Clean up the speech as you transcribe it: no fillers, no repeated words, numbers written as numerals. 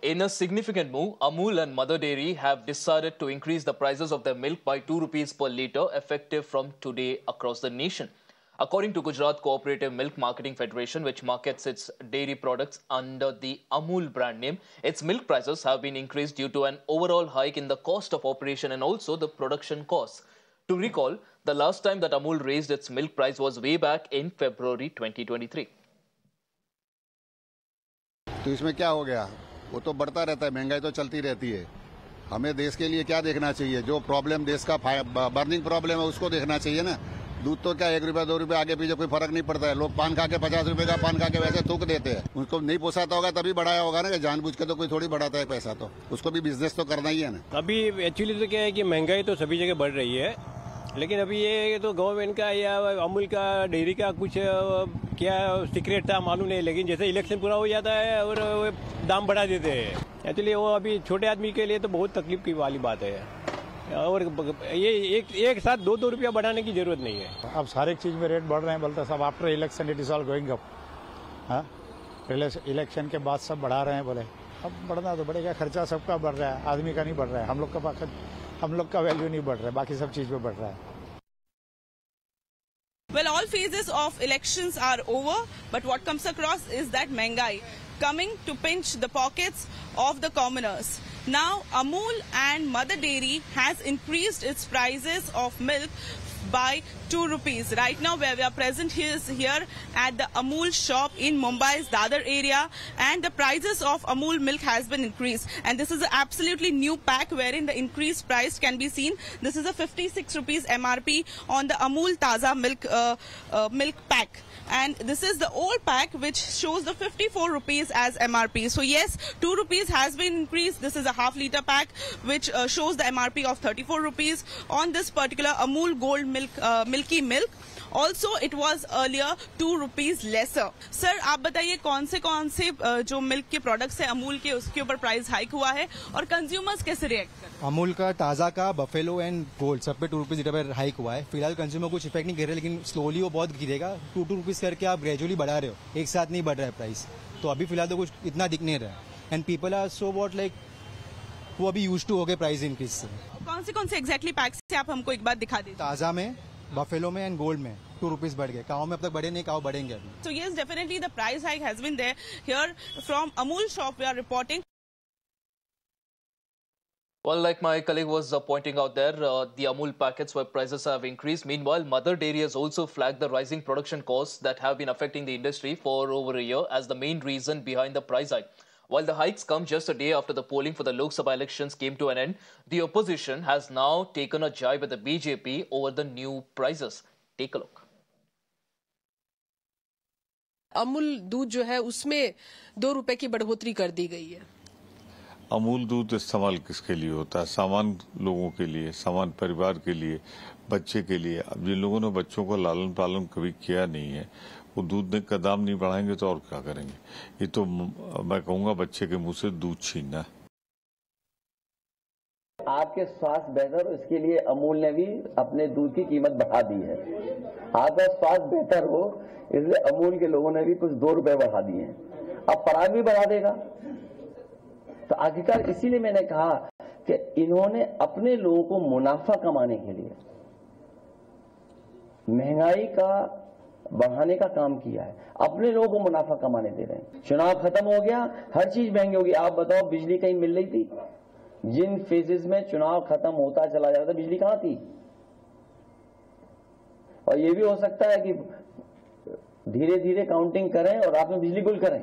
In a significant move, Amul and Mother Dairy have decided to increase the prices of their milk by 2 rupees per litre effective from today across the nation. According to Gujarat Cooperative Milk Marketing Federation, which markets its dairy products under the Amul brand name, its milk prices have been increased due to an overall hike in the cost of operation and also the production costs. To recall, the last time that Amul raised its milk price was way back in February 2023. तो इसमें क्या हो गया? वो तो बढ़ता रहता है, महंगाई तो चलती रहती है। हमें देश के लिए क्या देखना चाहिए? जो प्रॉब्लम देश का बर्निंग प्रॉब्लम है उसको देखना चाहिए ना। दूध तो क्या 1 रुपया 2 रुपया आगे पीछे कोई फर्क नहीं पड़ता है। लोग पान खा के 50 रुपए का पान खा के वैसे थूक देते हैं। उनको नहीं पोसाता होगा तभी बढ़ाया होगा ना, कि जानबूझ के तो कोई थोड़ी बढ़ाता है पैसा, तो उसको भी बिजनेस तो करना ही है ना। अभी एक्चुअली तो क्या है कि महंगाई तो सभी जगह बढ़ रही है, लेकिन अभी ये तो गवर्नमेंट का या अमूल का डेयरी का कुछ क्या सीक्रेट था मालूम नहीं, लेकिन जैसे इलेक्शन पूरा हो जाता है और दाम बढ़ा देते हैं। एक्चुअली वो अभी छोटे आदमी के लिए तो बहुत तकलीफ की वाली बात है, और ये एक साथ 2-2 रुपया बढ़ाने की जरूरत नहीं है। अब हर एक चीज में रेट बढ़ रहे हैं, बोलते सब after election it is all going up. हाँ, इलेक्शन के बाद सब बढ़ा रहे हैं, बोले अब बढ़ना तो बढ़ेगा, खर्चा सबका बढ़ रहा है, आदमी का नहीं बढ़ रहा है। हम लोग का वैल्यू नहीं बढ़ रहा है, बाकी सब चीज पे बढ़ रहा है। Well, all phases of elections are over, but what comes across is that Mengai coming to pinch the pockets of the commoners. Now, Amul and Mother Dairy has increased its prices of milk by 2 rupees. Right now, where we are present here at the Amul shop in Mumbai's Dadar area, and the prices of Amul milk has been increased. And this is an absolutely new pack wherein the increased price can be seen. This is a 56 rupees MRP on the Amul Taza milk pack. And this is the old pack which shows the 54 rupees as MRP. So yes, 2 rupees has been increased. This is a half litre pack which shows the MRP of 34 rupees on this particular Amul Gold milky milk. Also, it was earlier 2 rupees lesser. Sir, आप बताइए कौन से जो milk के products है अमूल के, उसके ऊपर प्राइस हाइक हुआ है और कंज्यूमर्स कैसे रिएक्ट कर रहे हैं? अमूल का ताज़ा का बफेलो एंड गोल्ड सब पे 2 रुपीज़ लीटर पर हाइक हुआ है। फिलहाल कंज्यूमर कुछ इफेक्ट नहीं कर रहे, लेकिन स्लोली वो बहुत गिरेगा। 2 रुपीज़ करके आप ग्रेजुअली बढ़ा रहे हो, एक साथ नहीं बढ़ रहा है प्राइस, तो अभी फिलहाल तो कुछ इतना दिख नहीं रहा है। And people are so what like वो अभी यूज टू हो गए प्राइस इंक्रीज से। कौन से एग्जैक्टली पैक्स से आप हमको एक बार दिखा दीजिए? ताज़ा में, बफेलो में एंड गोल्ड में 2 रुपीज़ बढ़ गए। काओ में अब तक बढ़े नहीं, काओ बढ़ेंगे अभी। So yes, definitely the price hike has been there. Here from Amul shop we are reporting. Well, like my colleague was pointing out there, the Amul packets where prices have increased. Meanwhile, Mother Dairy has also flagged the rising production costs that have been affecting the industry for over a year as the main reason behind the price hike. While the hikes come just a day after the polling for the Lok Sabha elections came to an end, the opposition has now taken a jibe at the BJP over the new prices. Take a look. Amul दूध जो है उसमें 2 रुपए की बढ़ोतरी कर दी गई है। अमूल दूध इस्तेमाल किसके लिए होता है? सामान्य लोगों के लिए, सामान्य परिवार के लिए, बच्चे के लिए। अब जिन लोगों ने बच्चों को लालन पालन कभी किया नहीं है, वो दूध का दाम नहीं बढ़ाएंगे तो और क्या करेंगे? ये तो मैं कहूँगा बच्चे के मुंह से दूध छीनना। आपके स्वास्थ्य बेहतर हो इसके लिए अमूल ने भी अपने दूध की कीमत बढ़ा दी है। आपका स्वास्थ्य बेहतर हो इसलिए अमूल के लोगों ने भी कुछ 2 रुपए बढ़ा दिए हैं। अब पराग भी बढ़ा देगा। तो आखिरकार इसीलिए मैंने कहा कि इन्होंने अपने लोगों को मुनाफा कमाने के लिए महंगाई का बढ़ाने का काम किया है, अपने लोगों को मुनाफा कमाने दे रहे हैं। चुनाव खत्म हो गया, हर चीज महंगी होगी। आप बताओ बिजली कहीं मिल रही थी? जिन फेजेस में चुनाव खत्म होता चला जाता बिजली कहां थी? और ये भी हो सकता है कि धीरे धीरे काउंटिंग करें और रात में बिजली गुल करें।